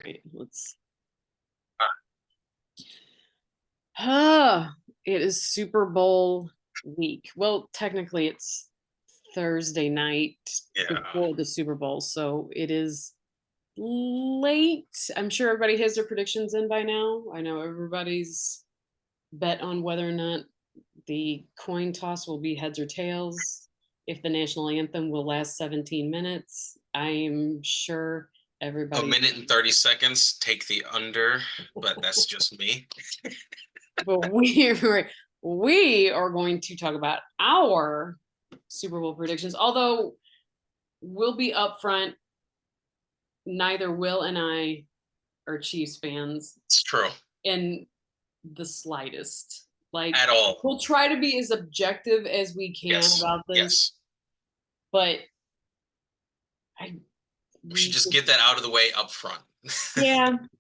right, let's. Uh, Ah, it is Super Bowl week. Well, technically, it's Thursday night yeah. before the Super Bowl, so it is late. I'm sure everybody has their predictions in by now. I know everybody's bet on whether or not the coin toss will be heads or tails, if the national anthem will last 17 minutes. I'm sure A everybody, minute and 30 seconds, take the under, but that's just me. but we are going to talk about our Super Bowl predictions. Although we'll be upfront, neither Will and I are Chiefs fans It's true. in the slightest. Like, At all. we'll try to be as objective as we can Yes. about this, Yes. but I We should we just get that out of the way up front.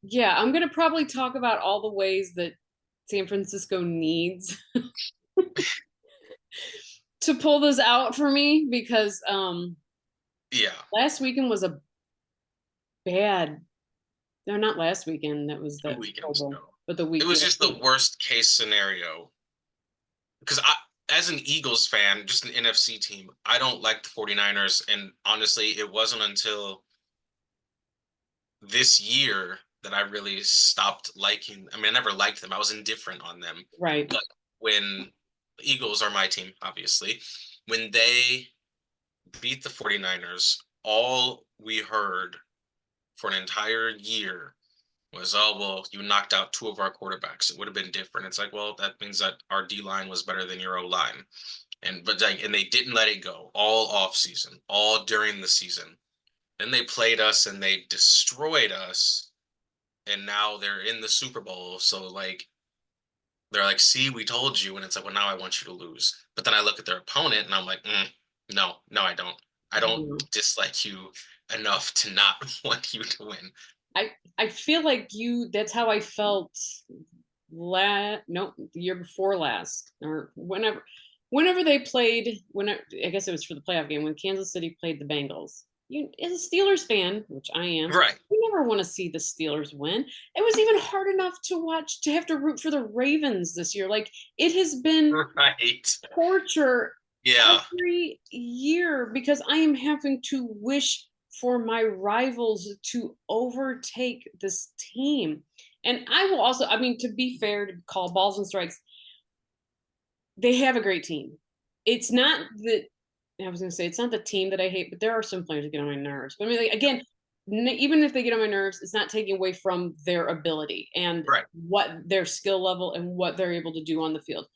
yeah, I'm gonna probably talk about all the ways that San Francisco needs to pull this out for me because Yeah. last weekend was a bad. No, not last weekend. That was Two that Super weekends Bowl, ago. but the It week. was Yeah, just the worst case scenario. Because as an Eagles fan, just an NFC team, I don't like the 49ers. And honestly, it wasn't until this year that I really stopped liking. I mean, I never liked them. I was indifferent on them. right. But when the Eagles are my team, obviously, when they beat the 49ers, all we heard for an entire year was, oh, well, you knocked out two of our quarterbacks. It would have been different. It's like, well, that means that our D line was better than your O line. And they didn't let it go all off season, all during the season. Then they played us and they destroyed us, and now they're in the Super Bowl. So like they're like, see, we told you, and it's like, well, now I want you to lose. But then I look at their opponent and I'm like, no, no, I don't. I don't Mhm. dislike you enough to not want you to win. I feel like you. That's how I felt. No, the year before last, or whenever they played. When I guess it was for the playoff game when Kansas City played the Bengals. You, as a Steelers fan, which I am, Right. you never want to see the Steelers win. It was even hard enough to watch to have to root for the Ravens this year. Like, it has been Right. torture Yeah. every year because I am having to wish for my rivals to overtake this team. And I will also, I mean, to be fair, to call balls and strikes, they have a great team. It's not that I was going to say it's not the team that I hate, but there are some players that get on my nerves. But I mean, like, again, even if they get on my nerves, it's not taking away from their ability and Right. what their skill level and what they're able to do on the field.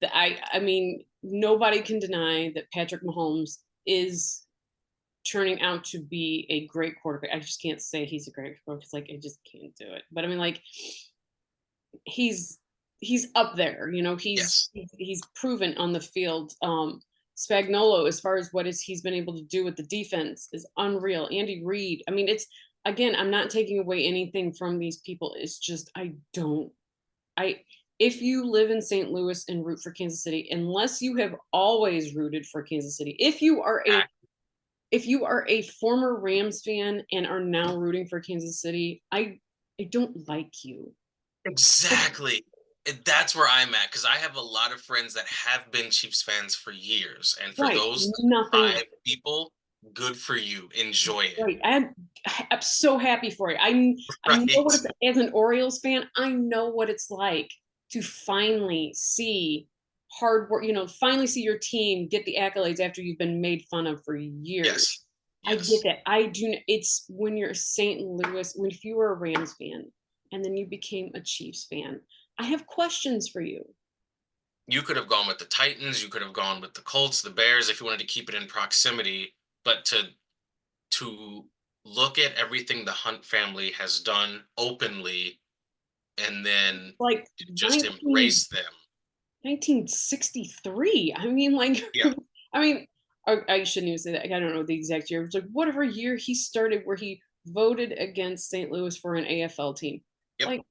I mean, nobody can deny that Patrick Mahomes is turning out to be a great quarterback. I just can't say he's a great quarterback because, like, I just can't do it. But I mean, like, he's he's up there. You know, Yes. he's proven on the field. Spagnolo, as far as what is he's been able to do with the defense, is unreal. Andy Reid. I mean, it's again, I'm not taking away anything from these people. It's just I don't. I if you live in St. Louis and root for Kansas City, unless you have always rooted for Kansas City, if you are a former Rams fan and are now rooting for Kansas City, I don't like you. Exactly. And that's where I'm at because I have a lot of friends that have been Chiefs fans for years. And for Right. those Nothing five people, good for you. Enjoy it. right. I'm so happy for you. I know what Right. it's as an Orioles fan, I know what it's like to finally see hard work, finally see your team get the accolades after you've been made fun of for years. Yes. I get Yes. that. I do. It's when you're St. Louis, when if you were a Rams fan and then you became a Chiefs fan, I have questions for you. You could have gone with the Titans. You could have gone with the Colts, the Bears, if you wanted to keep it in proximity. But to look at everything the Hunt family has done openly and then Like to just 19 embrace them. 1963. I mean, like, Yeah. I mean, I shouldn't even say that. I don't know the exact year. It's like whatever year he started where he voted against St. Louis for an AFL team. Yep. Like,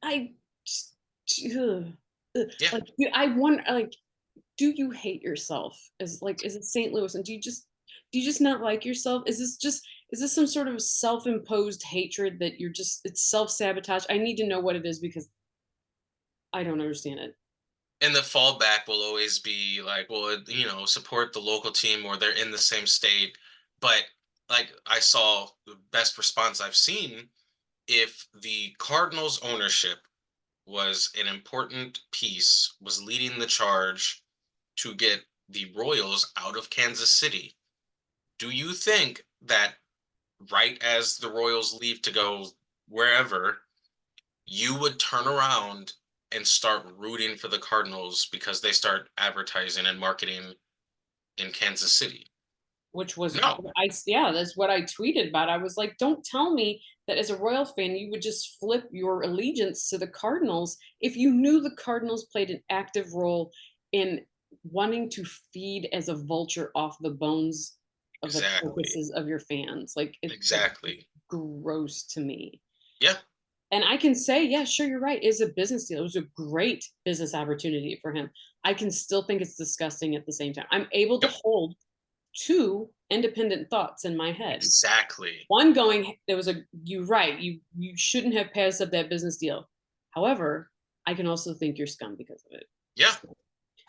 I just, ugh, ugh. Yeah. Like, I wonder, like, do you hate yourself as like as a St. Louis, and do you just not like yourself? Is this just is this some sort of self-imposed hatred that you're just it's self-sabotage? I need to know what it is because I don't understand it. And the fallback will always be like, well, support the local team or they're in the same state. But like I saw the best response I've seen, if the Cardinals ownership was an important piece, was leading the charge to get the Royals out of Kansas City, do you think that right as the Royals leave to go wherever, you would turn around and start rooting for the Cardinals because they start advertising and marketing in Kansas City? Which was No. yeah, that's what I tweeted about. I was like, "Don't tell me that as a Royal fan, you would just flip your allegiance to the Cardinals if you knew the Cardinals played an active role in wanting to feed as a vulture off the bones of the Exactly. carcasses of your fans." Like, it's Exactly. gross to me. Yeah. And I can say, "Yeah, sure, you're right. It's a business deal. It was a great business opportunity for him." I can still think it's disgusting at the same time. I'm able to Yep. hold 2 independent thoughts in my head. Exactly. One going, there was a you're right, you shouldn't have passed up that business deal. However, I can also think you're scum because of it. Yeah.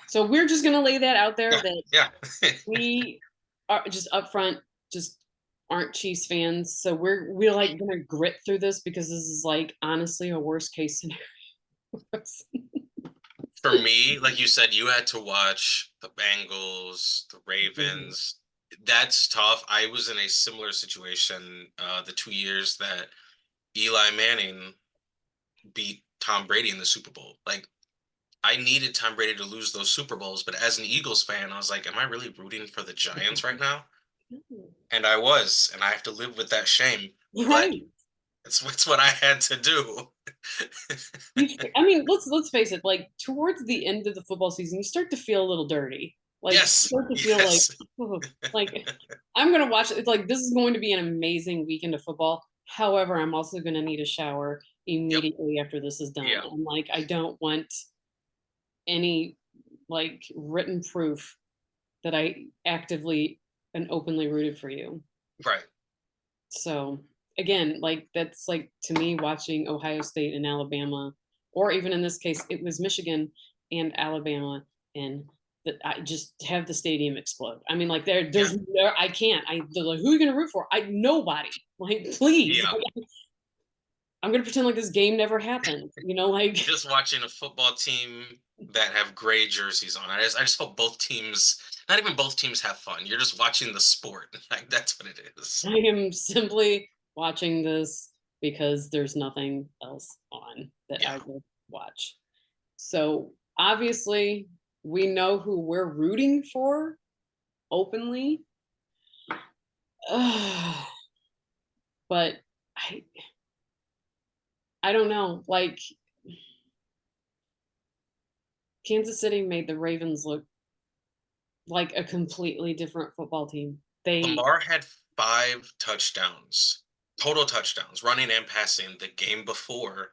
So we're just gonna lay that out there Yeah. that Yeah. we are just upfront, just aren't Chiefs fans. So we're like gonna grit through this because this is like honestly a worst case scenario for us. For me, like you said, you had to watch the Bengals, the Mhm. Ravens. That's tough. I was in a similar situation the 2 years that Eli Manning beat Tom Brady in the Super Bowl. Like I needed Tom Brady to lose those Super Bowls, but as an Eagles fan, I was like, am I really rooting for the Giants right now? And I was, and I have to live with that shame. But Right. it's what I had to do. I mean, let's face it, like, towards the end of the football season, you start to feel a little dirty. Like, you Yes, start to feel like, yes, "Ugh," like, I'm gonna watch it. It's like, this is going to be an amazing weekend of football. However, I'm also gonna need a shower yep, immediately after this is done. yeah, And, like, I don't want any, like, written proof that I actively and openly rooted for you. right, So again, like that's like to me watching Ohio State and Alabama, or even in this case, it was Michigan and Alabama, and that I just have the stadium explode. I mean, like yeah, I can't. They're like, who are you gonna root for? Nobody. Like, please. yeah. I'm gonna pretend like this game never happened. Like Just watching a football team that have gray jerseys on. I just hope both teams, not even both teams, have fun. You're just watching the sport. Like that's what it is. I am simply watching this because there's nothing else on that Yeah, I would watch. So obviously, we know who we're rooting for openly. Ugh, but I I don't know. Like Kansas City made the Ravens look like a completely different football team. They Lamar had 5 touchdowns, total touchdowns, running and passing the game before,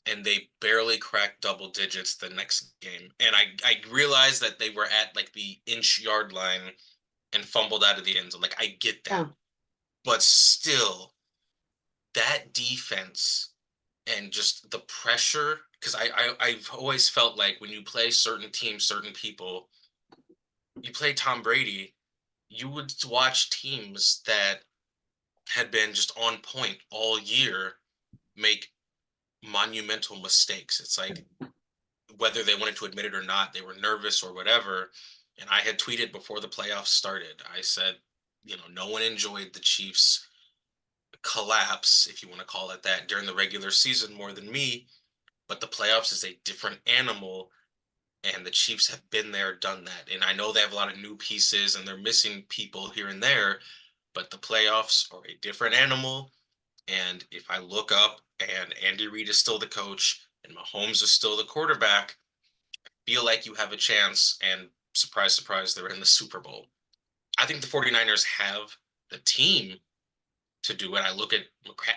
and they barely cracked double digits the next game. And I realized that they were at like the inch yard line and fumbled out of the end zone. Like I get that, yeah, but still, that defense and just the pressure. Because I've always felt like when you play certain teams, certain people, you play Tom Brady, you would watch teams that had been just on point all year make monumental mistakes. It's like whether they wanted to admit it or not, they were nervous or whatever. And I had tweeted before the playoffs started. I said, no one enjoyed the Chiefs' collapse, if you want to call it that, during the regular season more than me. But the playoffs is a different animal, and the Chiefs have been there, done that. And I know they have a lot of new pieces and they're missing people here and there, but the playoffs are a different animal. And if I look up and Andy Reid is still the coach and Mahomes is still the quarterback, feel like you have a chance. And surprise, surprise, they're in the Super Bowl. I think the 49ers have the team to do it. I look at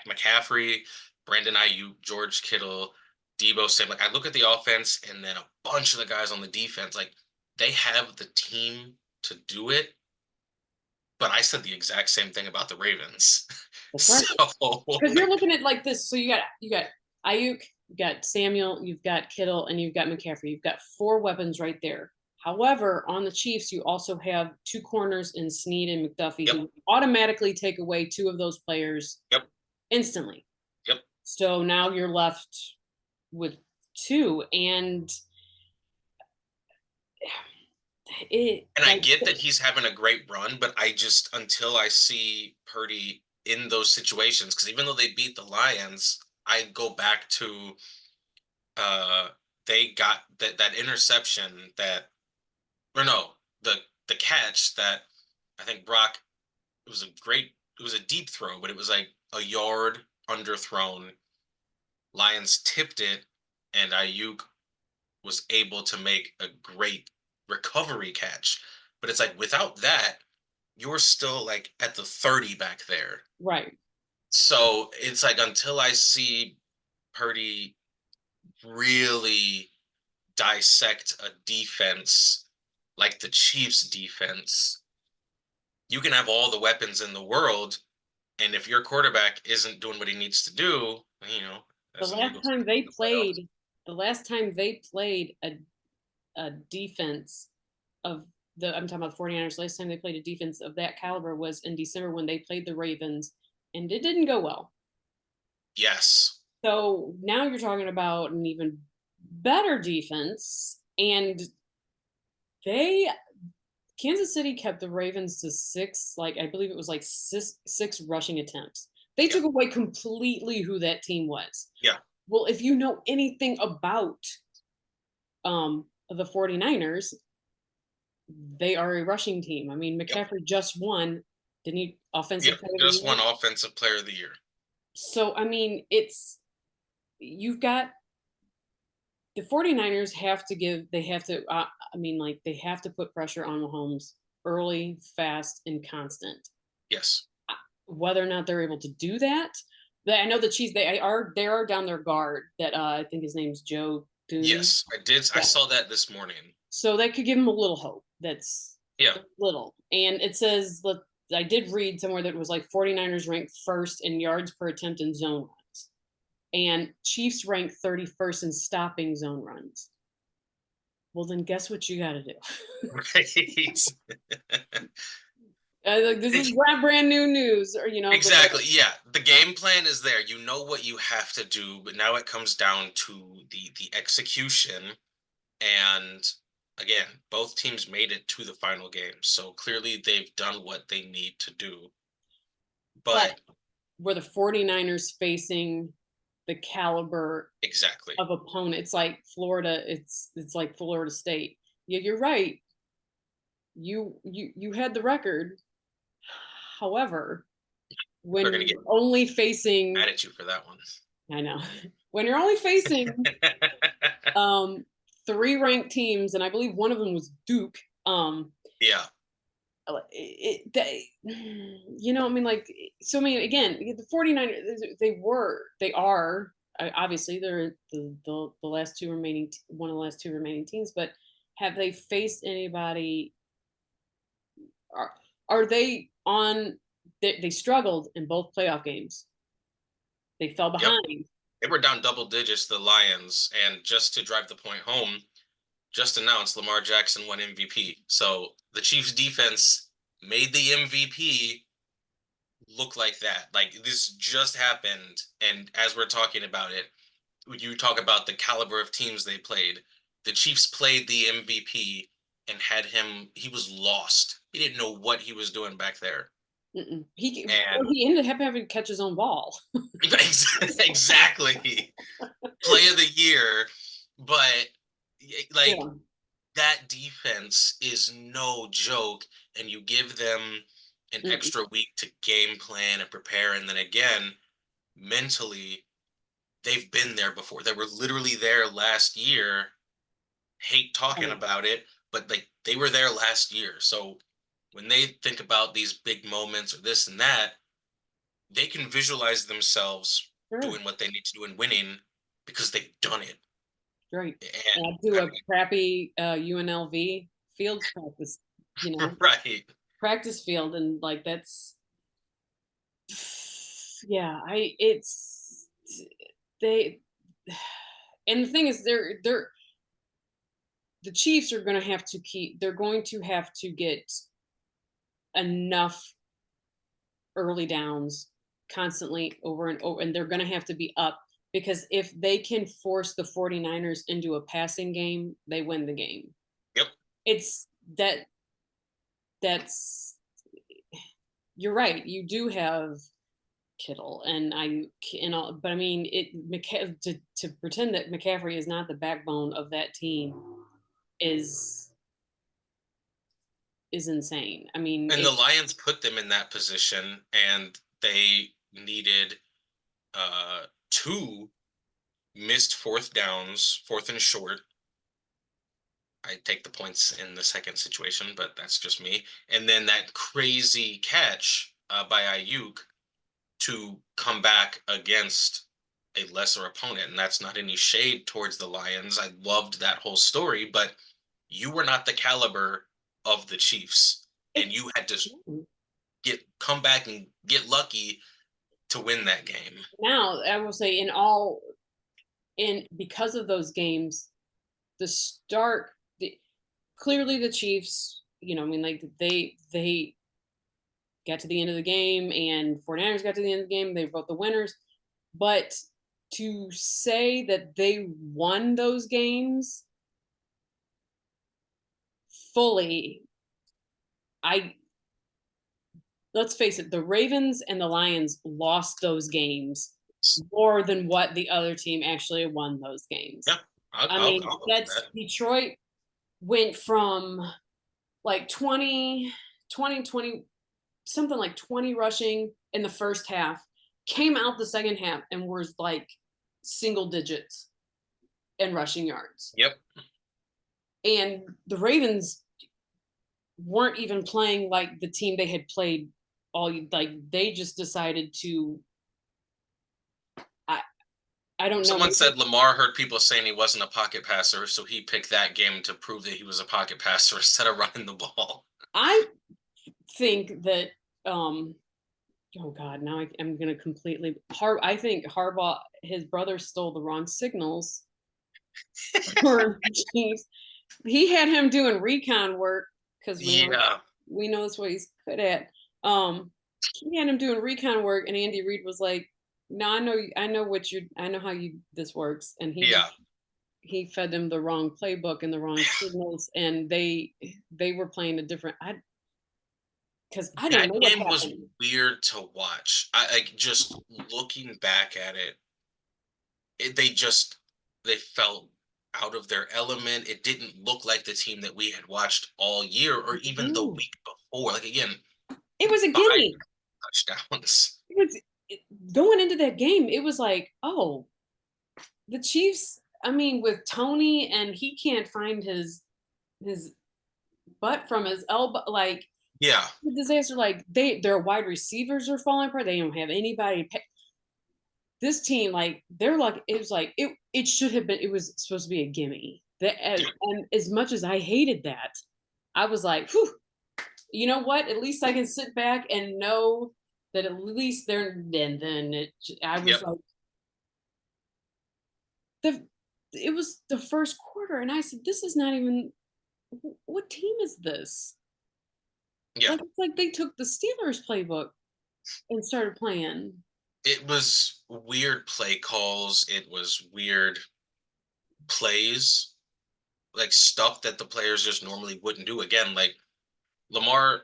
McCaffrey, Brandon Ayuk, George Kittle, Debo Samuel. Like I look at the offense and then a bunch of the guys on the defense. Like they have the team to do it. but I said the exact same thing about the Ravens. That's right. So Because you're looking at like this. So you got Ayuk, you got Samuel, you've got Kittle, and you've got McCaffrey. You've got four weapons right there. However, on the Chiefs, you also have two corners in Snead and McDuffie yep, who automatically take away two of those players yep, instantly. yep. So now you're left with two, and it And I like get that he's having a great run, but I just until I see Purdy in those situations, because even though they beat the Lions, I go back to uh they got that interception that or no, the catch that I think Brock it was a great it was a deep throw, but it was like a yard underthrown. Lions tipped it, and Ayuk was able to make a great recovery catch. But it's like without that, you're still like at the 30 back there. right. So it's like until I see Purdy really dissect a defense like the Chiefs defense, you can have all the weapons in the world. And if your quarterback isn't doing what he needs to do, The as an last Eagles time fan they in the playoffs. played, the last time they played a defense of I'm talking about the 49ers. Last time they played a defense of that caliber was in December when they played the Ravens, and it didn't go well. Yes. So now you're talking about an even better defense, and they Kansas City kept the Ravens to six, like I believe it was like six rushing attempts. They Yeah. took away completely who that team was. Yeah. Well, if you know anything about the 49ers, they are a rushing team. I mean, Yep. McCaffrey just won, didn't he, offensive Yep. player of the Just year? one offensive player of the year. So I mean, it's you've got the 49ers have to I mean, like they have to put pressure on Mahomes early, fast, and constant. Yes. Whether or not they're able to do that, I know the Chiefs they are down their guard. That I think his name's Joe Thuney. Yes. I did. I Yeah. saw that this morning. So that could give him a little hope. That's Yeah. little. And it says I did read somewhere that it was like 49ers ranked first in yards per attempt in zone runs. And Chiefs ranked 31st in stopping zone runs. Well, then guess what you got to do? Right. Like, this is brand new news, or Exactly. Yeah. The game plan is there. You know what you have to do, but now it comes down to the execution. And again, both teams made it to the final game. So clearly they've done what they need to do. but But were the 49ers facing the caliber exactly. of opponent? It's like Florida, it's like Florida State. Yeah, you're right. You had the record. However, They're when gonna get you're only facing, mad at you for that one. I know, when you're only facing um three ranked teams, and I believe one of them was Duke. Yeah. I mean, like, so I mean, again, the 49ers, they are, obviously they're the last two remaining, one of the last two remaining teams, but have they faced anybody? Are, are they on, they struggled in both playoff games. They fell Yep. behind. They were down double digits, the Lions, and just to drive the point home, just announced Lamar Jackson won MVP. So the Chiefs defense made the MVP look like that. Like this just happened. And as we're talking about it, when you talk about the caliber of teams they played, the Chiefs played the MVP and had him, he was lost. He didn't know what he was doing back there. And He ended up having to catch his own ball. exactly. Play of the year. But like Yeah. that defense is no joke, and you give them an Mm-mm. extra week to game plan and prepare, and then again, mentally, they've been there before. They were literally there last year. Hate talking Right. about it, but like they were there last year. So when they think about these big moments or this and that, they can visualize themselves Sure. doing what they need to do and winning because they've done it. Right. And And I do I a crappy UNLV field practice, mean, right. practice field, and like that's yeah, it's they and the thing is they're the Chiefs are going to have to keep they're going to have to get enough early downs constantly over and over, and they're going to have to be up, because if they can force the 49ers into a passing game, they win the game. Yep. It's that's you're right. You do have Kittle, and but I mean, to pretend that McCaffrey is not the backbone of that team is insane. I mean, And the Lions put them in that position, and they needed two missed fourth downs, fourth and short. I take the points in the second situation, but that's just me. And then that crazy catch by Ayuk to come back against a lesser opponent. And that's not any shade towards the Lions. I loved that whole story, but you were not the caliber of the Chiefs. And you had to come back and get lucky to win that game. Now I will say because of those games, clearly the Chiefs, I mean, like they got to the end of the game, and 49ers got to the end of the game. They were both the winners. But to say that they won those games fully, let's face it, the Ravens and the Lions lost those games more than what the other team actually won those games. Yeah, I mean, that's Detroit went from like 20, something like 20 rushing in the first half, came out the second half and was like single digits in rushing yards. Yep. And the Ravens weren't even playing like the team they had played like they just decided to I don't know. Someone said Lamar heard people saying he wasn't a pocket passer, so he picked that game to prove that he was a pocket passer instead of running the ball. I think that oh god, now I'm gonna completely I think Harbaugh, his brother, stole the wrong signals for Chiefs. He had him doing recon work because we know that's what he's good at. He had him doing recon work, and Andy Reid was like, "No, I know how this works," and he fed them the wrong playbook and the wrong signals, and they were playing a different. Because I don't know. That game was weird to watch. I just looking back at it, they felt out of their element. It didn't look like the team that we had watched all year, or even the week before. Like again, it was a gimme. Touchdowns. Going into that game, it was like, oh, the Chiefs. I mean, with Tony, and he can't find his butt from his elbow. Like, yeah, disaster. Like their wide receivers are falling apart. They don't have anybody. This team, like, they're like, it was like it should have been. It was supposed to be a gimme. And as much as I hated that, I was like, whew, you know what? At least I can sit back and know that at least they're. And then I was like, it was the first quarter, and I said, this is not even. What team is this? Yeah, like, it's like they took the Steelers playbook and started playing. It was weird play calls. It was weird plays, like stuff that the players just normally wouldn't do. Again, like Lamar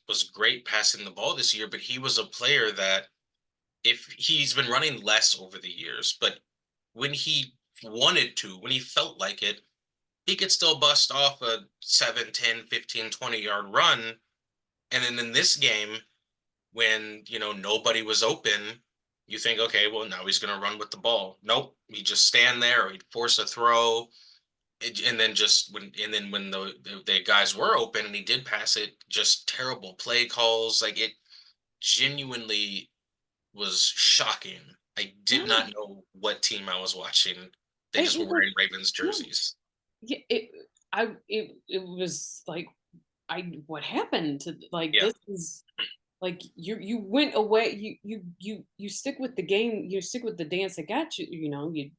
was great passing the ball this year, but he was a player that if he's been running less over the years, but when he wanted to, when he felt like it, he could still bust off a 7, 10, 15, 20-yard run. And then in this game, when, nobody was open, you think, okay, well, now he's going to run with the ball. Nope. He'd just stand there, or he'd force a throw. And then when the guys were open and he did pass it, just terrible play calls. Like, it genuinely was shocking. I did not know what team I was watching. They just were wearing Ravens jerseys. Yeah, it was like, what happened to, like, Yeah. this is like, you went away, you stick with the game, you stick with the dance that got you, you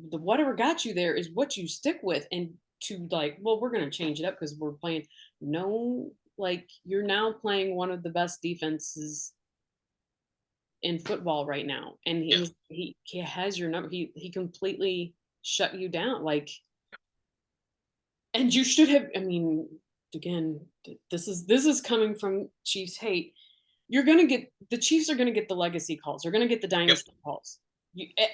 the whatever got you there is what you stick with. And to, like, well, we're going to change it up because we're playing, no, like, you're now playing one of the best defenses in football right now, and Yeah. he has your number. He completely shut you down, like, and you should have, I mean, again, this is coming from Chiefs hate. You're going to get, the Chiefs are going to get the legacy calls. They're going to get the Yep. dynasty calls.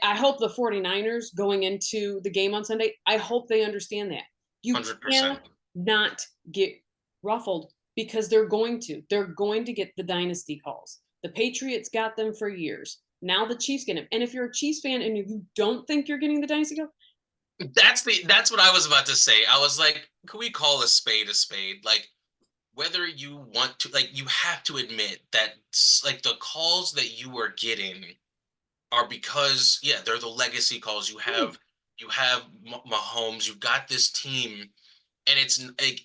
I hope the 49ers going into the game on Sunday, I hope they understand that. You 100%. can't not get ruffled because they're going to get the dynasty calls. The Patriots got them for years. Now the Chiefs get them. And if you're a Chiefs fan and you don't think you're getting the dynasty call, That's what I was about to say. I was like, can we call a spade a spade? Like, whether you want to, like, you have to admit that like the calls that you are getting are because, yeah, they're the legacy calls. You have Mahomes, you've got this team, and it's like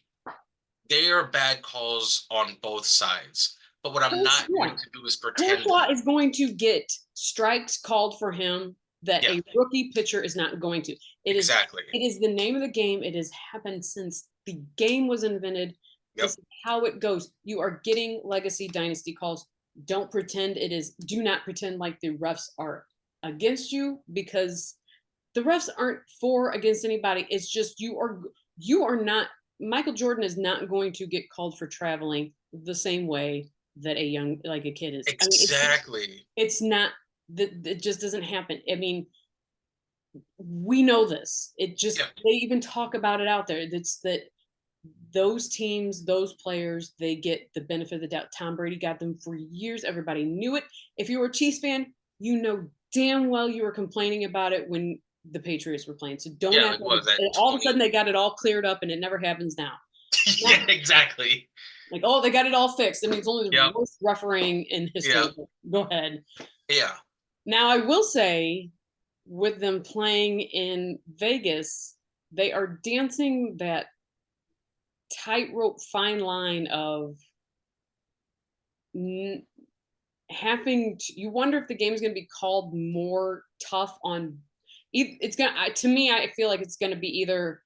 they are bad calls on both sides. But what I'm not going yeah, to do is pretend Kershaw like, is going to get strikes called for him that yeah, a rookie pitcher is not going to. It is exactly. it is the name of the game. It has happened since the game was invented. This Yep. is how it goes. You are getting legacy dynasty calls. Don't pretend it is. Do not pretend like the refs are against you, because the refs aren't for against anybody. It's just you are not. Michael Jordan is not going to get called for traveling the same way that a young, like, a kid is. I mean, Exactly. it's not that, it just doesn't happen. I mean, we know this. It just, Yeah. they even talk about it out there. It's that those teams, those players, they get the benefit of the doubt. Tom Brady got them for years. Everybody knew it. If you were a Chiefs fan, you know damn well you were complaining about it when the Patriots were playing. So don't Yeah, act like what like was that all of a 20? sudden they got it all cleared up and it never happens now. Yeah, exactly. Like, oh, they got it all fixed. I mean, it's only the Yep. worst refereeing in Yeah. history. Go ahead. Yeah. Now, I will say, with them playing in Vegas, they are dancing that tightrope fine line of n- having to, you wonder if the game is going to be called more tough on, it's going to me, I feel like it's going to be either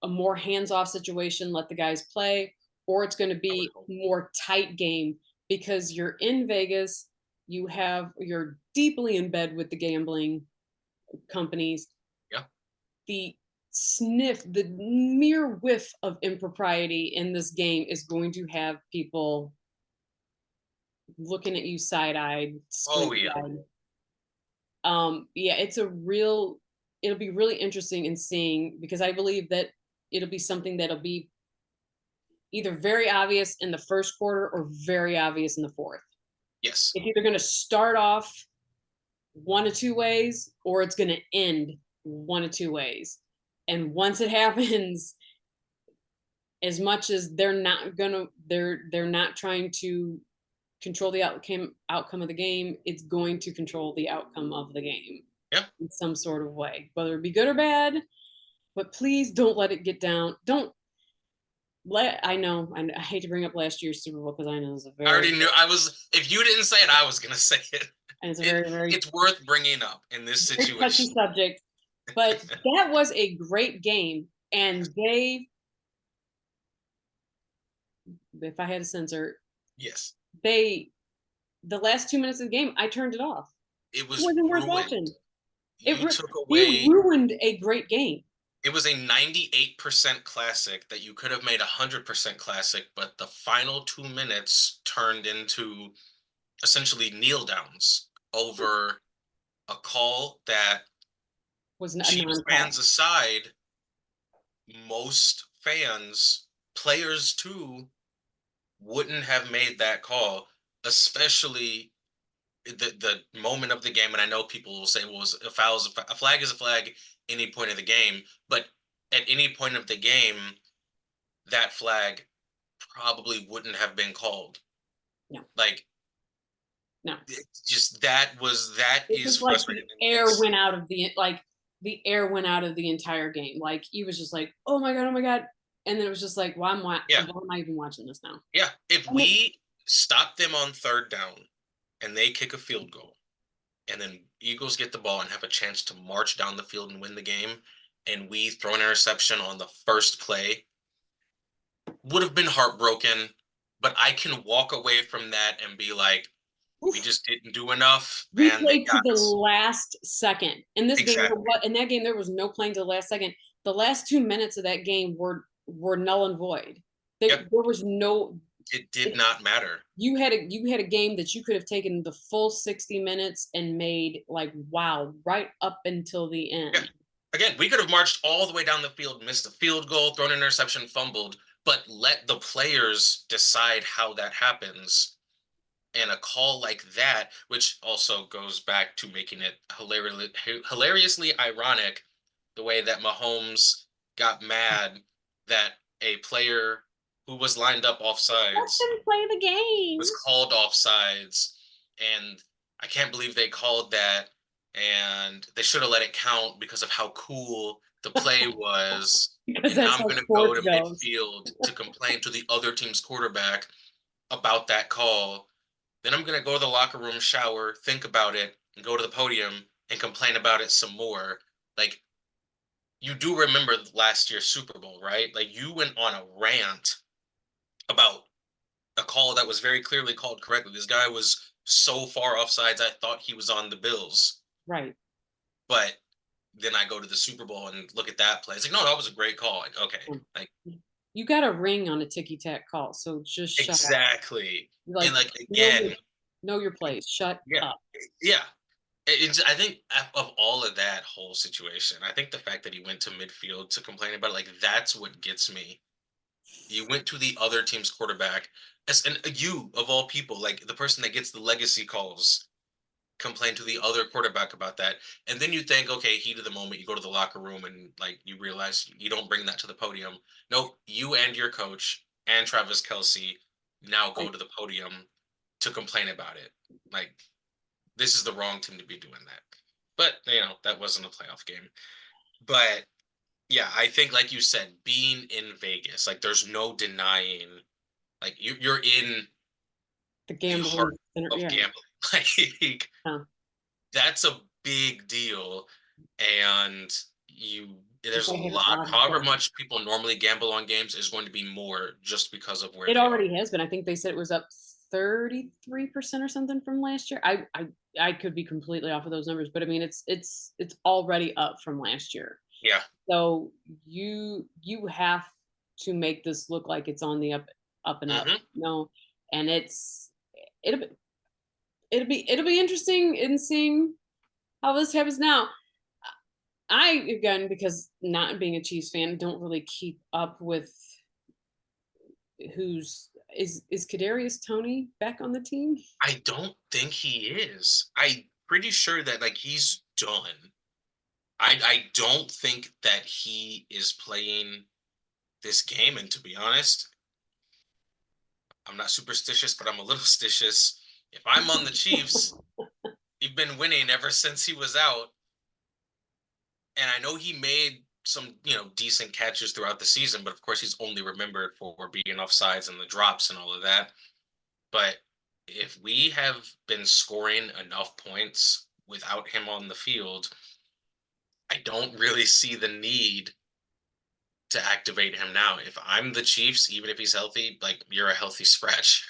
a more hands-off situation, let the guys play, or it's going to I would be hope. more tight game because you're in Vegas, you're deeply in bed with the gambling companies. Yeah. The the mere whiff of impropriety in this game is going to have people looking at you side-eyed, Oh yeah. squint-eyed. Yeah, it'll be really interesting in seeing, because I believe that it'll be something that'll be either very obvious in the first quarter or very obvious in the fourth. Yes. It's either going to start off one of two ways or it's going to end one of two ways. And once it happens, as much as they're not trying to control the outcome of the game, it's going to control the outcome of the game Yeah. in some sort of way, whether it be good or bad. But please don't let it get down. Don't I know, I hate to bring up last year's Super Bowl because I know it was a I very, already knew. I was. If you didn't say it, I was gonna say it. and it's a It very, very, it's worth bringing up in this very touchy situation. subject. But that was a great game, and if I had a censor, Yes. they the last 2 minutes of the game, I turned it off. It It was wasn't worth ruined. watching. You took They away. ruined a great game. It was a 98% classic that you could have made 100% classic, but the final 2 minutes turned into essentially kneel downs over a call that, Was a Chiefs fans non-call. aside, most fans, players too, wouldn't have made that call, especially the moment of the game. And I know people will say, well, a foul is a flag is a flag any point of the game, but at any point of the game, that flag probably wouldn't have been called. No, Like, no. just that It is was like frustrating. the air went out of the entire game. Like, he was just like, oh my god, oh my god. And then it was just like, why Yeah, am I even watching this now? yeah. If And it- we stop them on third down and they kick a field goal, and then Eagles get the ball and have a chance to march down the field and win the game, and we throw an interception on the first play, would have been heartbroken. But I can walk away from that and be like, we oof, just didn't do enough, we and they played to got the us. last second. In this game, Exactly. in that game, there was no playing to the last second. The last 2 minutes of that game were null and void. Yep. There was no. It did not matter. You had a game that you could have taken the full 60 minutes and made like wow right up until the Yeah. end. Again, we could have marched all the way down the field, missed a field goal, thrown an interception, fumbled, but let the players decide how that happens. And a call like that, which also goes back to making it hilariously ironic, the way that Mahomes got mad that a player who was lined up Let offsides them play the game. was called offsides, and I can't believe they called that, and they should have let it count because of how cool the play was. Because And now that's I'm how going to go sports to goes. midfield to complain to the other team's quarterback about that call. Then I'm going to go to the locker room, shower, think about it, and go to the podium and complain about it some more. Like, you do remember last year's Super Bowl, right? Like, you went on a rant about a call that was very clearly called correctly. This guy was so far offsides, I thought he was on the Bills. Right. But then I go to the Super Bowl and look at that play. It's like, no, that was a great call. Like, okay, like You got a ring on a ticky tack call, so just shut up. exactly. And Like like know your again, know your place. Shut yeah, up. yeah. I think of all of that whole situation, I think the fact that he went to midfield to complain about it, like that's what gets me. You went to the other team's quarterback, as and you of all people, like the person that gets the legacy calls, complain to the other quarterback about that. And then you think, okay, heat of the moment, you go to the locker room and like you realize you don't bring that to the podium. Nope, you and your coach and Travis Kelsey now go Like, to the podium to complain about it. Like this is the wrong team to be doing that. But that wasn't a playoff game. But yeah, I think like you said, being in Vegas, like there's no denying, like you're in the the heart gambling center. of Yeah. gambling. Like Huh. that's a big deal. And there's a They had lot, a lot of however fun. much people normally gamble on games is going to be more just because of where It they are. already has been. I think they said it was up 33% or something from last year. I could be completely off of those numbers, but I mean it's already up from last year. Yeah. So you have to make this look like it's on the up and up. Hmm. No, and it'll be it'll be interesting in seeing how this happens now. I again because not being a Chiefs fan, don't really keep up with who's is Kadarius Tony back on the team? I don't think he is. I'm pretty sure that like he's done. I don't think that he is playing this game. And to be honest, I'm not superstitious, but I'm a little stitious. If I'm on the Chiefs, he's been winning ever since he was out. And I know he made some, decent catches throughout the season, but of course he's only remembered for being offsides and the drops and all of that. But if we have been scoring enough points without him on the field, I don't really see the need to activate him now. If I'm the Chiefs, even if he's healthy, like you're a healthy scratch.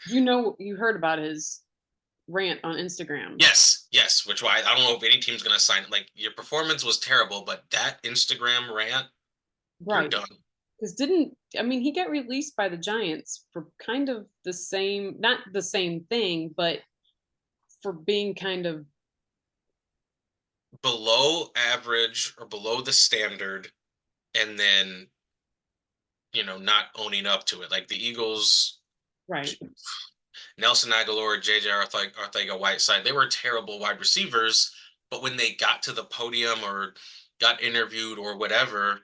You heard about his rant on Instagram. Yes, yes. Which why I don't know if any team's gonna sign. Like your performance was terrible, but that Instagram rant, you're Right. done. Because didn't I mean he got released by the Giants for kind of the same not the same thing, but for being kind of Below average or below the standard, and then not owning up to it. Like the Eagles, right. Nelson Aguilar, JJ Arthega-Whiteside, they were terrible wide receivers, but when they got to the podium or got interviewed or whatever,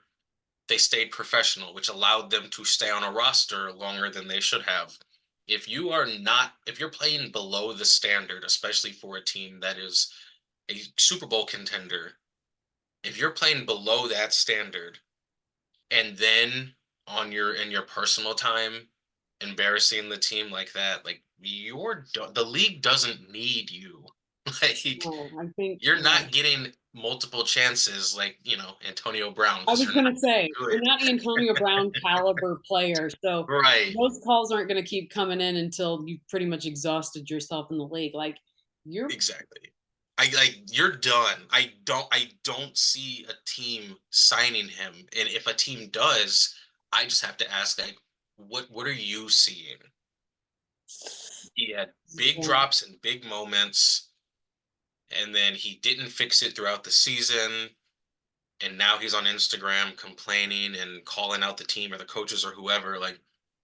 they stayed professional, which allowed them to stay on a roster longer than they should have. If you're playing below the standard, especially for a team that is a Super Bowl contender, if you're playing below that standard and then on your in your personal time, embarrassing the team like that, like the league doesn't need you. Like No, I think, you're yeah. not getting multiple chances like, Antonio Brown I because was you're not gonna say, you're good. not Antonio Brown caliber player, so Right. those calls aren't gonna keep coming in until you've pretty much exhausted yourself in the league. Like, you're Exactly. I like you're done. I don't see a team signing him. And if a team does, I just have to ask like what are you seeing? He had big yeah. drops and big moments, and then he didn't fix it throughout the season. And now he's on Instagram complaining and calling out the team or the coaches or whoever. Like,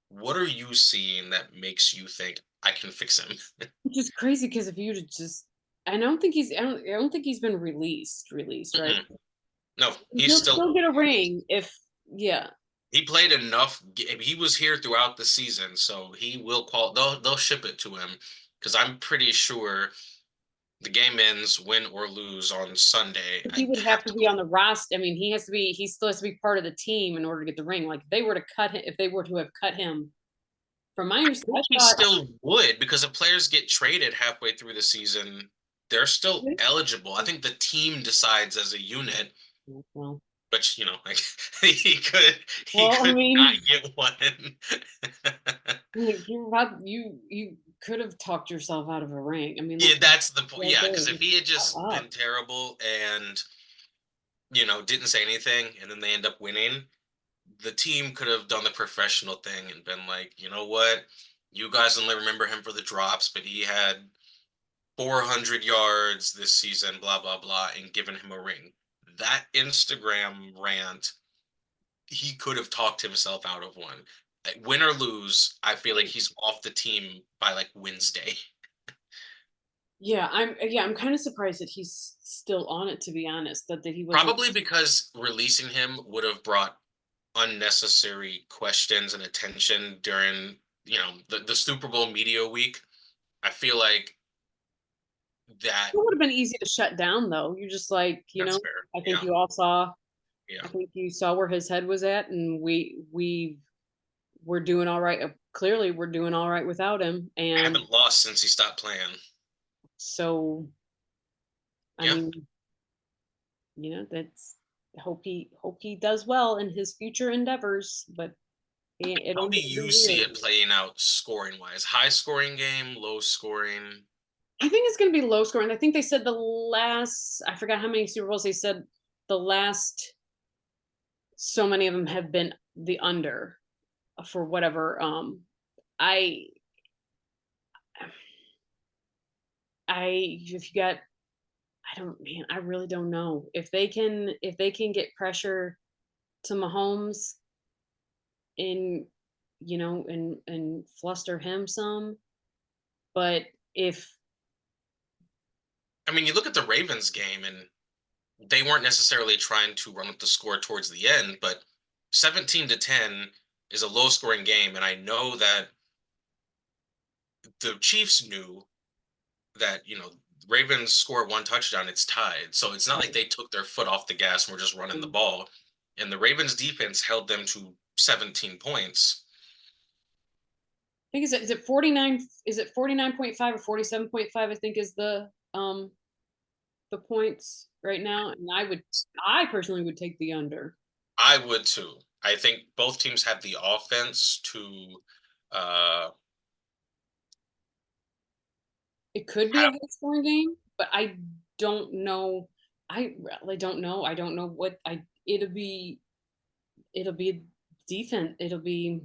what are you seeing that makes you think I can fix him? Which is crazy because if you to just I don't think he's been released, right? Mm-mm. No, he's He'll still still get a ring if yeah. he played enough. He was here throughout the season, so he will qual. They'll ship it to him because I'm pretty sure the game ends win or lose on Sunday. He I would have have to to be on believe. the roster. I mean, he still has to be part of the team in order to get the ring. Like if they were to cut him, if they were to have cut him, from my I think understanding, he I thought still would because if players get traded halfway through the season, they're still eligible. I think the team decides as a unit, well, which like he could he well, I could not mean, get one. like you could have talked yourself out of a ring. I mean, Yeah, that's that's the point. right Yeah, there. because if Just he had shut just up. been terrible and didn't say anything, and then they end up winning, the team could have done the professional thing and been like, you know what, you guys only remember him for the drops, but he had 400 yards this season, blah blah blah, and given him a ring. That Instagram rant, he could have talked himself out of one. Like, win or lose, I feel like he's off the team by like Wednesday. Yeah, I'm kind of surprised that he's still on it. To be honest, that he wasn't. Probably because releasing him would have brought unnecessary questions and attention during the Super Bowl media week. I feel like that It would have been easy to shut down, though. You just like, that's fair. I think Yeah, you all saw. yeah. I think you saw where his head was at, and we're doing all right. Clearly, we're doing all right without him, I and haven't lost since he stopped playing. so I Yeah. mean, that's hope he does well in his future endeavors, but it How do ended you see weird. it playing out scoring wise? High scoring game, low scoring? I think it's going to be low scoring. I think they said I forgot how many Super Bowls they said the last so many of them have been the under for whatever. I if you got I don't man, I really don't know. If they can get pressure to Mahomes and and fluster him some, but if I mean, you look at the Ravens game and they weren't necessarily trying to run up the score towards the end, but 17-10 is a low scoring game. And I know that the Chiefs knew that, Ravens score one touchdown, it's tied. So it's not like they took their foot off the gas and were just running the ball. And the Ravens defense held them to 17 points. I think is it 49 is it 49.5 or 47.5 I think is the points right now, and I personally would take the under. I would too. I think both teams have the offense to uh, It could be a have. high scoring game, but I don't know. I really don't know. I don't know what I it'll be defense. It'll be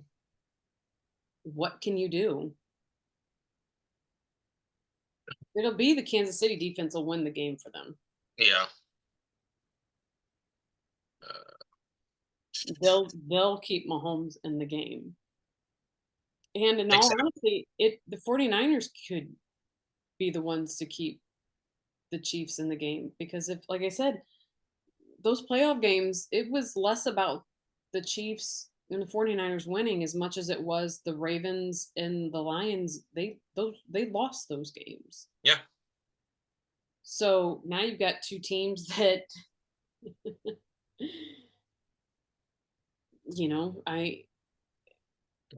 what can you do? It'll be the Kansas City defense will win the game for them. Yeah. Uh, They'll keep Mahomes in the game. And in all exactly. honesty, the 49ers could be the ones to keep the Chiefs in the game because if like I said, those playoff games, it was less about the Chiefs and the 49ers winning as much as it was the Ravens and the Lions. They lost those games. Yeah. So now you've got two teams that you know,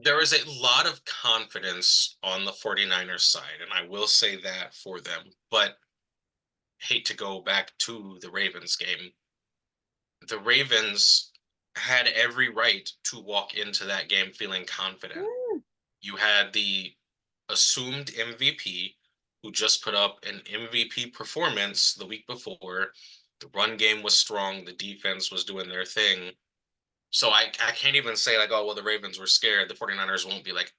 There is a lot of confidence on the 49ers side, and I will say that for them, but hate to go back to the Ravens game. The Ravens had every right to walk into that game feeling confident. Mm, You had the assumed MVP who just put up an MVP performance the week before. The run game was strong, the defense was doing their thing. So I can't even say like, oh well, the Ravens were scared. The 49ers won't be like,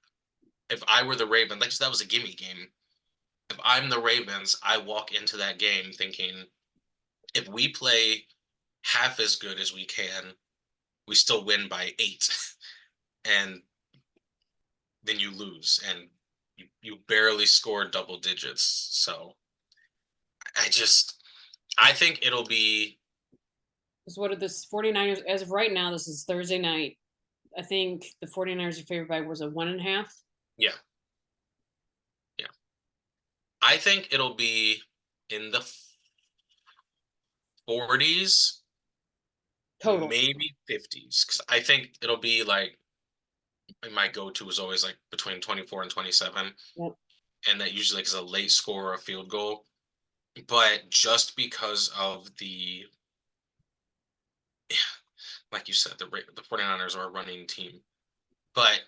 if I were the Ravens, like that was a gimme game. If I'm the Ravens, I walk into that game thinking if we play half as good as we can, we still win by 8. And then you lose and you barely score double digits. So I just I think it'll be because what are this 49ers as of right now? This is Thursday night. I think the 49ers are favored by was a 1.5 yeah, yeah. I think it'll be in the 40s, total. maybe 50s. Because I think it'll be like my go-to is always like between 24 and 27. Yep. And that usually is a late score or a field goal. But just because of the like you said, the 49ers are a running team. But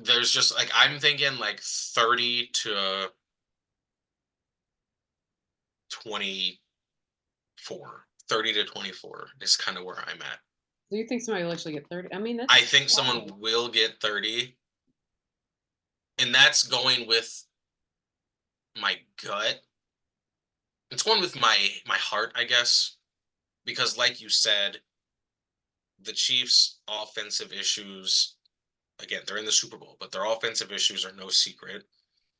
there's just like I'm thinking like 30 to 24. 30 to 24 is kind of where I'm at. Do you think somebody will actually get 30? I mean, I that's think someone wow. will get 30, and that's going with my gut. It's going with my heart, I guess, because like you said, the Chiefs' offensive issues, again, they're in the Super Bowl, but their offensive issues are no secret.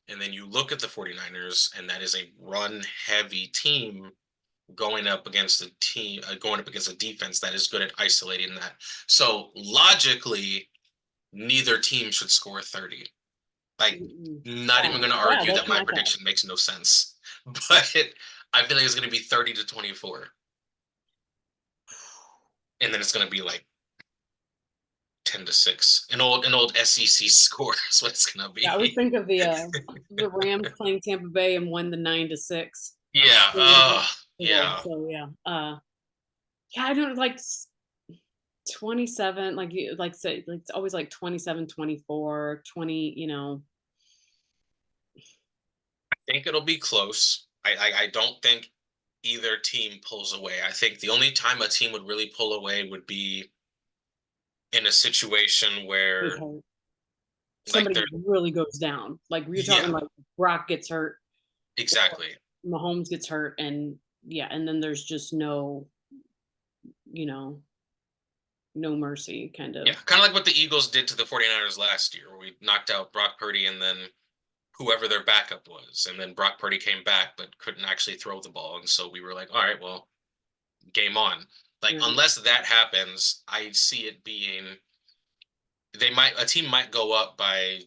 And then you look at the 49ers, and that is a run heavy team going up against a defense that is good at isolating that. So logically, neither team should score 30. Like, Mm-mm. not even going to Yeah, argue that's that my my thought. prediction makes no sense, but I feel like it's going to be 30 to 24, and then it's going to be like 10 to 6. An old SEC score is what it's going to Yeah, I always be. think of the Rams playing Tampa Bay and won the 9-6. Yeah. Yeah. So yeah, yeah, I don't like 27, like you like say like it's always like 27, 24, 20, I think it'll be close. I don't think either team pulls away. I think the only time a team would really pull away would be in a situation get where hurt. like Somebody they're really goes down. Like you're talking yeah, like Brock gets hurt, exactly. Mahomes gets hurt, and yeah, and then there's just you know, no mercy kind Yeah, of. kind of like what the Eagles did to the 49ers last year, where we knocked out Brock Purdy and then whoever their backup was. And then Brock Purdy came back but couldn't actually throw the ball. And so we were like, all right, well, game on. Like, Right. unless that happens, I see it being a team might go up by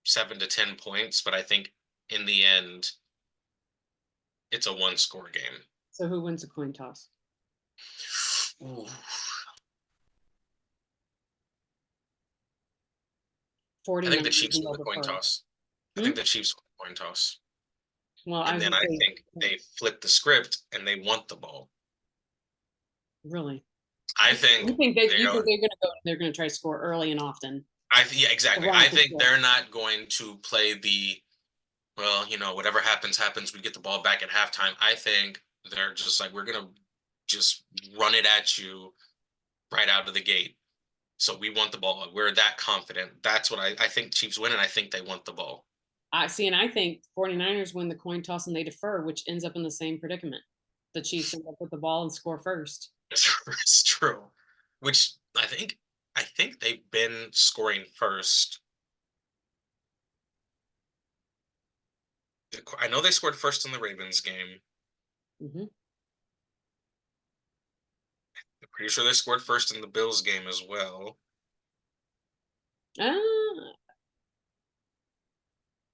7 to 10 points, but I think in the end, it's a one score game. So who wins the coin toss? Ooh, 40 I think the nine Chiefs and win they'll the coin defer. toss. I Hmm? think the Chiefs win the coin toss. Well, I And was then gonna I say, think they flip the script and they want the ball. really? I You think think they they you think don't. they're gonna try to score early and often. Yeah, The exactly. I Rams will think score. they're not going to play well, whatever happens, happens. We get the ball back at halftime. I think they're just like, we're going to just run it at you right out of the gate. So we want the ball. We're that confident. That's what I think Chiefs win, and I think they want the ball. I see, and I think 49ers win the coin toss and they defer, which ends up in the same predicament. The Chiefs end up with the ball and score first. It's true. Which I think they've been scoring first. I know they scored first in the Ravens game. Hmm. I'm pretty sure they scored first in the Bills game as well. Ah,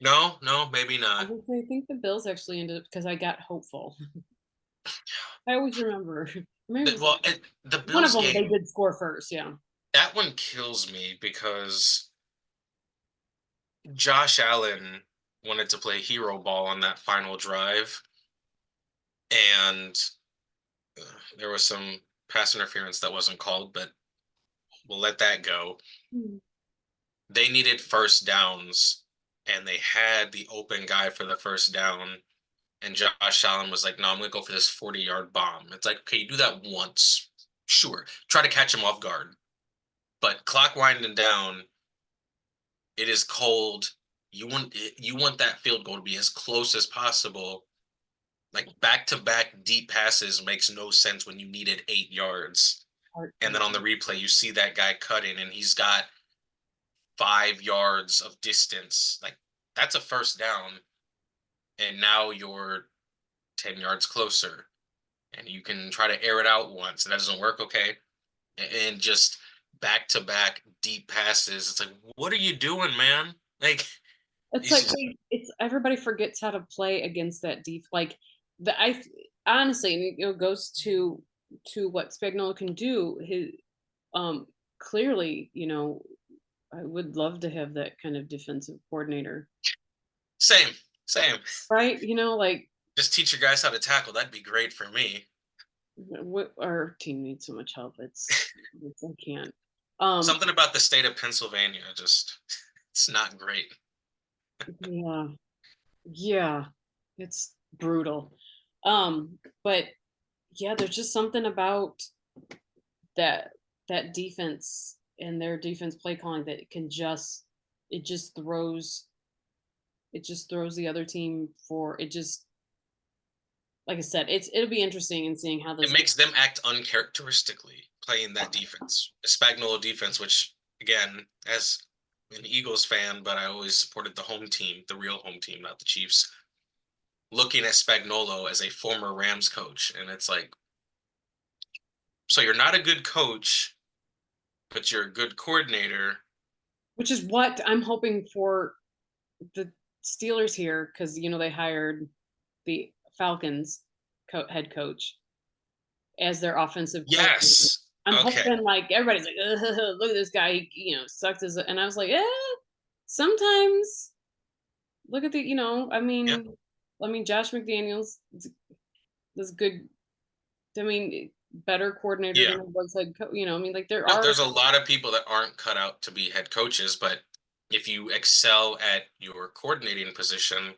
No, no, maybe I not. would say, I think the Bills actually ended up because I got hopeful. I always remember. Maybe it was Well, the one of Bills them. They game, did score first. Yeah. that one kills me because Josh Allen wanted to play hero ball on that final drive, and there was some pass interference that wasn't called, but we'll let that go. Hmm. They needed first downs, and they had the open guy for the first down. And Josh Allen was like, "No, I'm gonna go for this 40-yard bomb." It's like, okay, you do that once, sure. Try to catch him off guard, but clock winding down, it is cold. You want that field goal to be as close as possible. Like back to back deep passes makes no sense when you needed 8 yards. And then on the Heartbreaking. replay, you see that guy cutting, and he's got 5 yards of distance. Like that's a first down, and now you're 10 yards closer, and you can try to air it out once. That doesn't work, okay? And just back to back deep passes. It's like, what are you doing, man? Like, It's it's like just it's everybody forgets how to play against that deep. Like honestly, and it goes to what Spagnuolo can do. His um clearly, I would love to have that kind of defensive coordinator, same, same. right? Like Just teach your guys how to tackle. That'd be great for me. our team needs so much help. I can't. Something about the state of Pennsylvania, just it's not great. Yeah, yeah, it's brutal. But yeah, there's just something about that that defense and their defense play calling that can just it just throws the other team for it just like I said, it'll be interesting in seeing how It this game. makes them act uncharacteristically playing that defense, Spagnuolo defense, which again, as an Eagles fan, but I always supported the home team, the real home team, not the Chiefs. Looking at Spagnuolo as a former Rams coach, and it's like, so you're not a good coach, but you're a good coordinator. Which is what I'm hoping for the Steelers here because they hired the Falcons head coach as their offensive coordinator. Yes. I'm Okay. hoping like everybody's like, look at this guy, he, sucked as and I was like, sometimes look at Yep. I mean Josh McDaniels is good. I mean, better coordinator Yeah. than he was head coach. I mean, like there No, are there's a lot of people that aren't cut out to be head coaches, but if you excel at your coordinating position,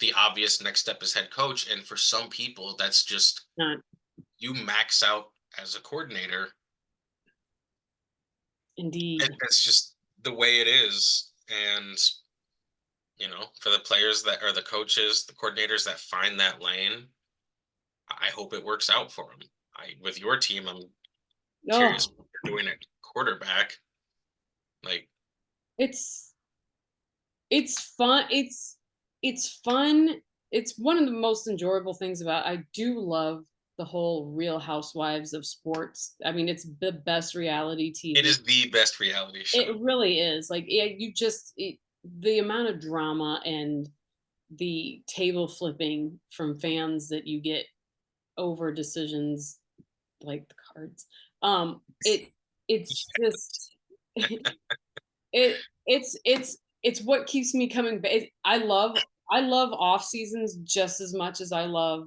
the obvious next step is head coach. And for some people, that's just not you max out as a coordinator. indeed. That's just the way it is. And, for the players that are the coaches, the coordinators that find that lane, I hope it works out for them. With your team, I'm curious Oh, what you're doing at quarterback. Like, it's it's fun. It's fun. It's one of the most enjoyable things about. I do love the whole Real Housewives of sports. I mean, it's the best reality it TV. is the best reality It show. really is. Like, yeah, the amount of drama and the table flipping from fans that you get over decisions like the cards. It's just it's what keeps me coming back. I love off seasons just as much as I love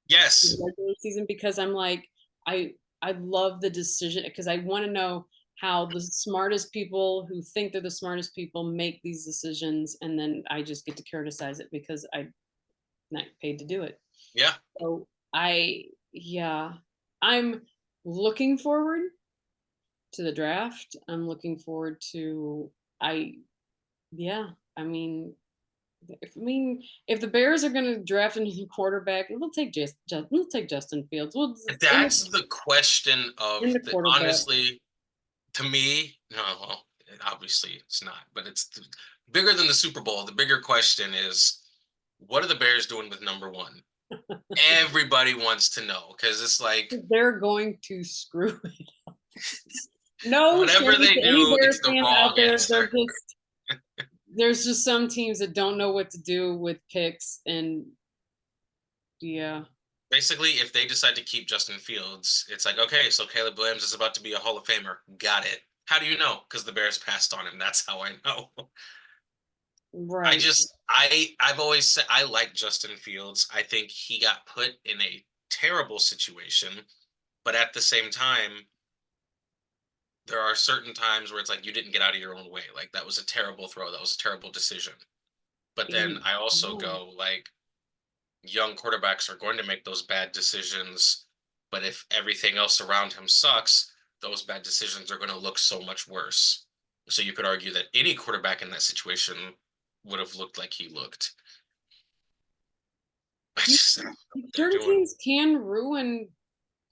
the Yes. regular season because I'm like I love the decision because I want to know how the smartest people who think they're the smartest people make these decisions and then I just get to criticize it because I'm not paid to do it. Yeah. So yeah, I'm looking forward to the draft. I'm looking forward to I yeah, I mean if the Bears are going to draft a new quarterback, we'll take Justin Fields. We'll That's the question in of the the quarterback. honestly, to me, no, well, obviously it's not, but it's bigger than the Super Bowl. The bigger question is, what are the Bears doing with number one? Everybody wants to know because it's like They're going to screw it. No whatever shade they to any do, it's Bears the fans out wrong there. answer. There's just some teams that don't know what to do with picks and yeah. Basically, if they decide to keep Justin Fields, it's like, okay, so Caleb Williams is about to be a Hall of Famer. Got it. How do you know? Because the Bears passed on him. That's how I know. Right. I've always said I like Justin Fields. I think he got put in a terrible situation, but at the same time, there are certain times where it's like you didn't get out of your own way. Like that was a terrible throw. That was a terrible decision. But then And I also yeah. go like young quarterbacks are going to make those bad decisions, but if everything else around him sucks, those bad decisions are going to look so much worse. So you could argue that any quarterback in that situation would have looked like he looked. I You- just I don't know what they're Certain doing. teams can ruin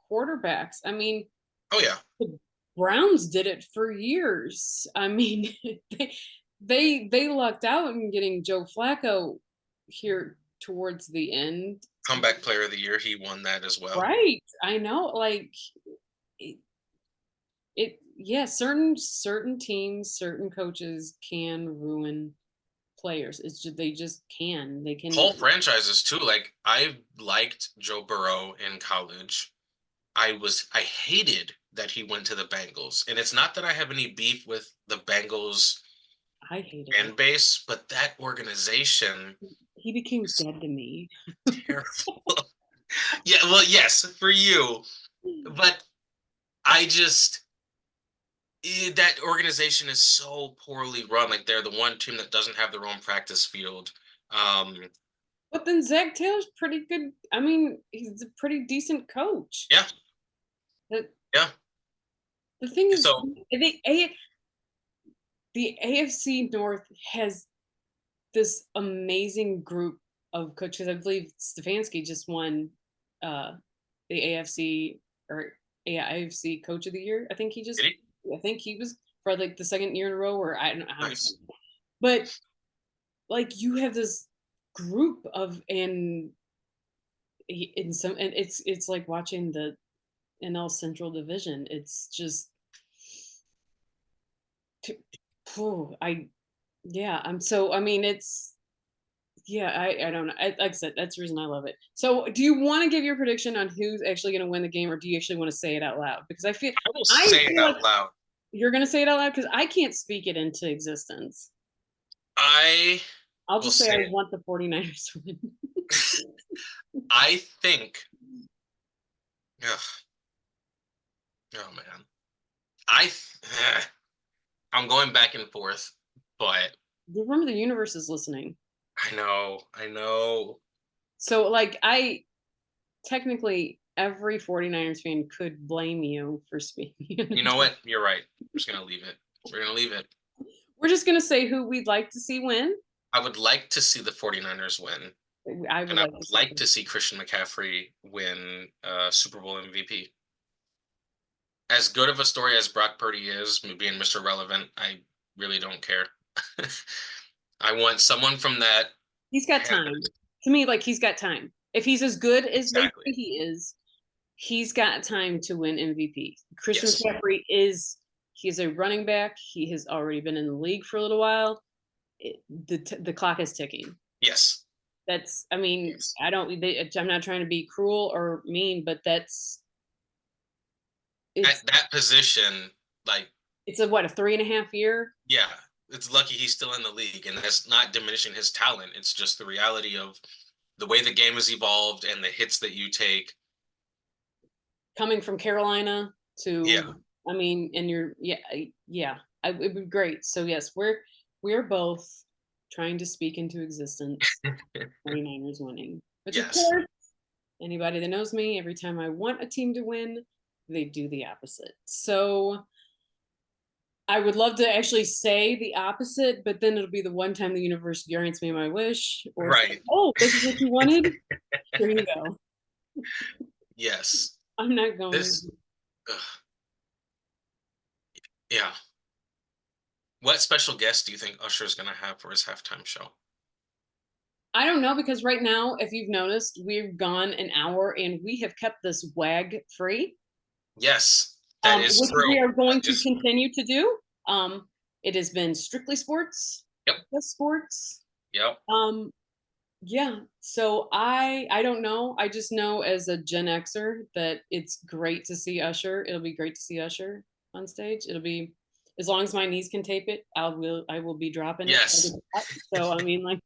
quarterbacks. I mean, Oh yeah, the Browns did it for years. I mean, they they lucked out in getting Joe Flacco here towards the end. comeback player of the year, he won that as well. Right. I know. Like it, yeah, certain teams, certain coaches can ruin players. It's just they just can. They can. Whole franchises too. Like I liked Joe Burrow in college. I hated that he went to the Bengals. And it's not that I have any beef with the Bengals I hated fan it. base, but that organization He became is dead to me. terrible. Yeah, well, yes, for you. But I just that organization is so poorly run. Like they're the one team that doesn't have their own practice field. Um, But then Zach Taylor's pretty good. I mean, he's a pretty decent coach. yeah, The yeah. the thing is, So the AFC North has this amazing group of coaches. I believe Stefanski just won uh, the AFC or yeah, AFC Coach of the Year. I think he did just. he? I think he was for like the second year in a row, or I don't know how. Nice. But like you have this group of in some and it's like watching the NL Central Division. It's just I yeah, I'm so I mean it's yeah, I don't know. Like I said, that's the reason I love it. So, do you want to give your prediction on who's actually going to win the game, or do you actually want to say it out loud? Because I will I say it feel like out loud. you're going to say it out loud because I can't speak it into existence. I I'll will just say I say want the 49ers to win. I think. Ugh, oh man, I I'm going back and forth, but Remember, the universe is listening. I know. So, like, I technically every 49ers fan could blame you for You speaking. know what? You're right. We're just gonna leave it. We're gonna leave it. We're just going to say who we'd like to see win. I would like to see the 49ers win, I would and I like to would see. like to see Christian McCaffrey win Super Bowl MVP. As good of a story as Brock Purdy is, being Mr. Relevant, I really don't care. I want someone from that. He's got time. To me, like he's got time. If he's as good as they say Exactly. he is, he's got time to win MVP. Christian Yes. McCaffrey he's a running back. He has already been in the league for a little while. The clock is ticking. Yes. That's I mean, Yes. I'm not trying to be cruel or mean, but it's At that position, like, it's a what, a 3.5 year? yeah, it's lucky he's still in the league, and that's not diminishing his talent. It's just the reality of the way the game has evolved and the hits that you take. Coming from Carolina Yeah. to I mean, and you're yeah, it'd be great. So yes, we're both trying to speak into existence 49ers winning. Which of Yes. course, anybody that knows me, every time I want a team to win, they do the opposite. So I would love to actually say the opposite, but then it'll be the one time the universe grants me my wish, or say, Right. oh, this is what you wanted. Here you go. Yes. I'm not going. This. Ugh, yeah. What special guest do you think Usher is going to have for his halftime show? I don't know because right now, if you've noticed, we've gone an hour and we have kept this WAG free, Yes, that is which true. we are That going to is. continue to do. It has been strictly sports, Yep. just sports. Yep. Um, Yeah, so I don't know. I just know as a Gen Xer that it's great to see Usher. It'll be great to see Usher on stage. It'll be as long as my niece can tape it, I will be dropping it. Yes, So I mean, like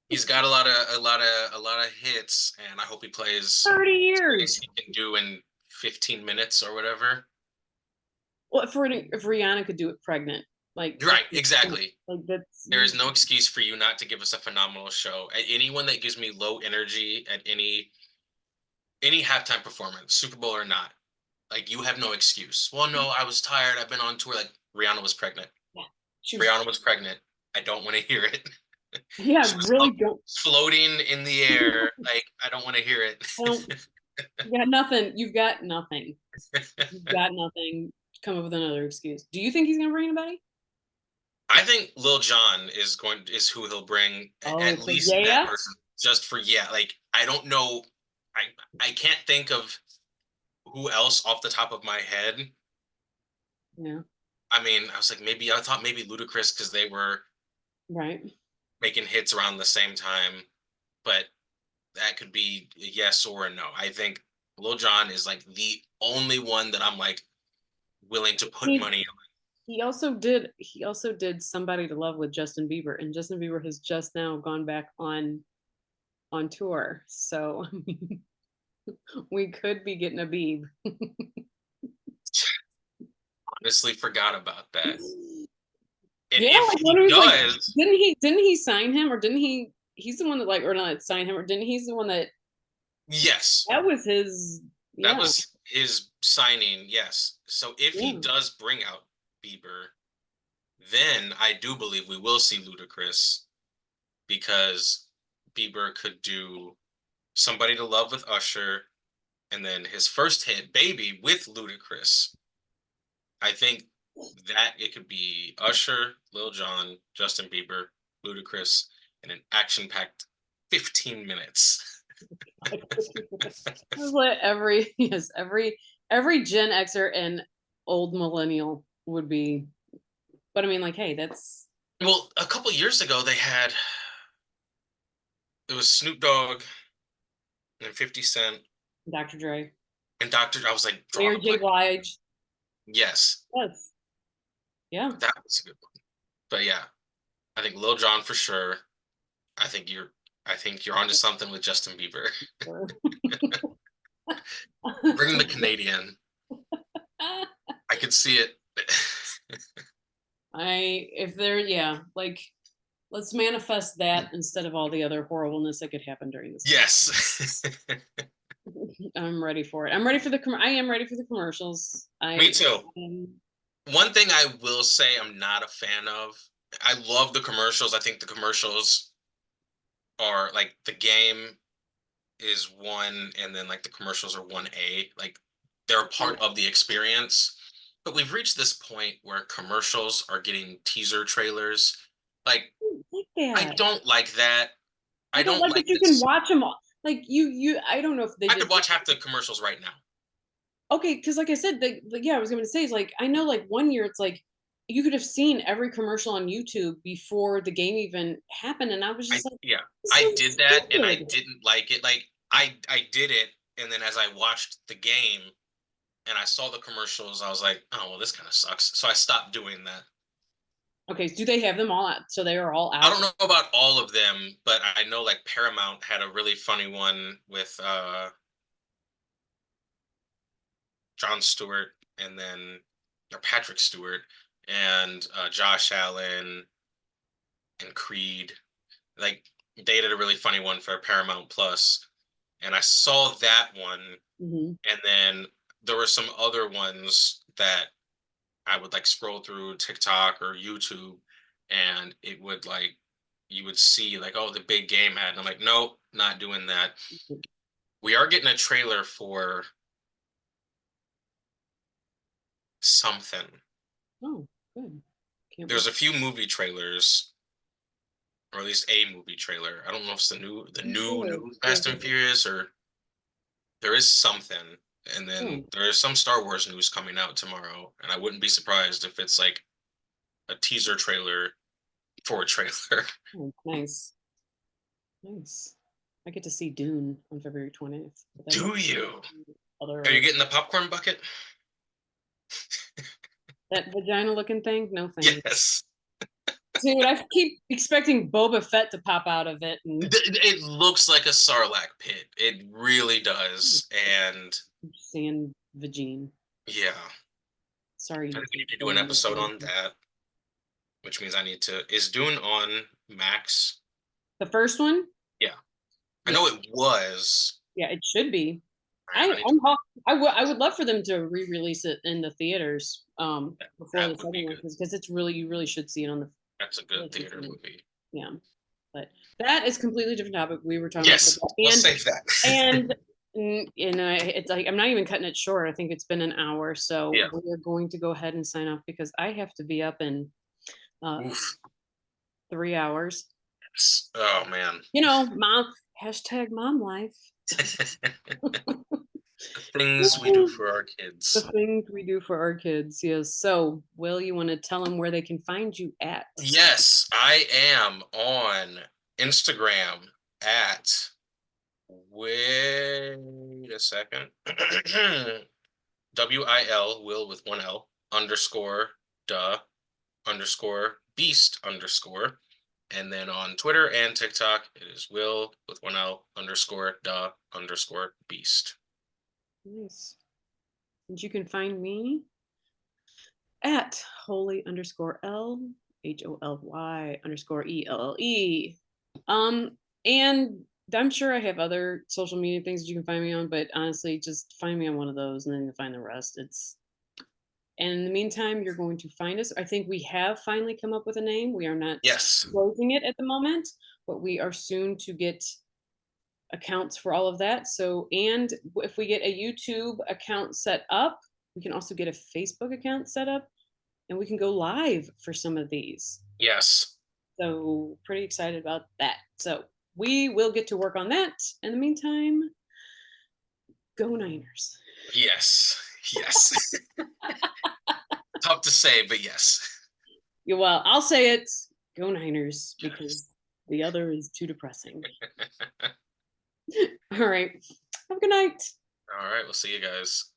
he's got a lot of hits, and I hope he plays 30 as many as years. he can do in 15 minutes or whatever. Well, if Rihanna could do it pregnant, Right, exactly. like that's There is no excuse for you not to give us a phenomenal show. Anyone that gives me low energy at any halftime performance, Super Bowl or not, like you have no excuse. Well, no, I was tired. I've been on tour. Like Rihanna was pregnant. yeah. She was Brianna was pregnant. I don't want to hear it. yeah, She was really don't floating in the air. Like I don't want to hear it. I don't you got nothing. You've got nothing. You've got nothing. Come up with another excuse. Do you think he's gonna bring anybody? I think Lil Jon is who he'll bring, Oh, at so least that yeah. person, just for yeah. Like I don't know. I I can't think of who else off the top of my head. Yeah, I mean, I thought maybe Ludacris because they were right. making hits around the same time, but that could be a yes or a no. I think Lil Jon is like the only one that I'm like willing to put He money on. he also did Somebody to Love with Justin Bieber, and Justin Bieber has just now gone back on tour. So I mean, we could be getting a Bieb. Honestly, forgot about that. And Yeah, if like he when he was like, does, didn't he sign him or didn't he? He's the one that like or not sign him or didn't he's the one that yes, that was his that yeah was his signing. Yes. So if he yeah. does bring out Bieber, then I do believe we will see Ludacris because Bieber could do Somebody to Love with Usher and then his first hit, Baby, with Ludacris. I think that it could be Usher, Lil Jon, Justin Bieber, Ludacris, in an action-packed 15 minutes. What every yes every Gen Xer and old millennial would be. But I mean, like, hey, that's Well, a couple years ago they had it was Snoop Dogg and 50 Cent Dr. Dre, and Dr. I was like drawing Mary a J. blank. Blige. Yes, Yes, yeah. that was a good one. But yeah, I think Lil Jon for sure. I think you're I think you're onto something with Justin Bieber. Sure. Bring the Canadian. I could see it. If they're yeah, like let's manifest that instead of all the other horribleness that could happen during this time. Yes. I'm ready for it. I'm ready for I am ready for the commercials. Me I too. am One thing I will say I'm not a fan of. I love the commercials. I think the commercials are like the game is one and then like the commercials are 1A. Like they're a part of the experience. But we've reached this point where commercials are getting teaser trailers. Like like I that. don't like that. I I don't don't like that like you can this. watch them all. Like you I don't know if they I did could watch half the commercials right now. okay, because like I said, yeah, I was going to say is like I know like one year it's like you could have seen every commercial on YouTube before the game even happened, and I was I just like, yeah, this I is did that and I stupid. didn't like it. Like I did it and then as I watched the game and I saw the commercials, I was like, oh well, this kind of sucks. So I stopped doing that. Okay, do they have them all out? So they are all I out. don't know about all of them, but I know like Paramount had a really funny one with Jon Stewart and then or Patrick Stewart and Josh Allen and Creed. Like they did a really funny one for Paramount Plus, and I saw that one, Hmm. and then there were some other ones that I would like scroll through TikTok or YouTube, and it would like you would see like oh the big game ad, and I'm like nope, not doing that. We are getting a trailer for something. Oh, good. Can't wait. There's a few movie trailers, or at least a movie trailer. I don't know if it's the new Yeah, Fast and Furious or there is something. And then good. there is some Star Wars news coming out tomorrow, and I wouldn't be surprised if it's like a teaser trailer for a trailer. Oh, nice. Nice. I get to see Dune on February 20th. but that Do might be you? Other, Are you getting the popcorn bucket? that vagina looking thing? No thanks. Yes. Dude, I keep expecting Boba Fett to pop out of it and It looks like a Sarlacc pit. It really does. And sand vagine. yeah, Sorry. I think we need to do an Dune episode listeners. on that, which means I need to. Is Dune on Max? The first one? Yeah. I Yeah. know it was. Yeah, it should be. Right, I need to. I would love for them to re-release it in the theaters before the That would be second one good. because it's really you really should see it on the That's a good theater movie. yeah. But that is completely different topic. We were talking Yes, about we'll football. save that. It's like I'm not even cutting it short. I think it's been an hour, so Yeah. we're going to go ahead and sign off because I have to be up in Oof. 3 hours. Oh man. You know, mom #mom life. The things we do for our The kids. things we do for our kids, yes. So, Will, you want to tell them where they can find you at? Yes, I am on Instagram at wait a second. Will with one L underscore duh underscore beast underscore. And then on Twitter and TikTok, it is Will with one L underscore duh underscore beast. Nice. And you can find me at holy_L HOLY_ELLE. And I'm sure I have other social media things that you can find me on, but honestly, just find me on one of those and then you'll find the rest. And in the meantime, you're going to find us. I think we have finally come up with a name. We are not Yes. closing it at the moment, but we are soon to get accounts for all of that. So, and if we get a YouTube account set up, we can also get a Facebook account set up and we can go live for some of these. Yes. So, pretty excited about that. So, we will get to work on that. In the meantime, go Niners. Yes. Yes. Tough to say, but yes. Yeah, well, I'll say it. Go Niners because the other is too depressing. All right. Have a good night. All right, we'll see you guys.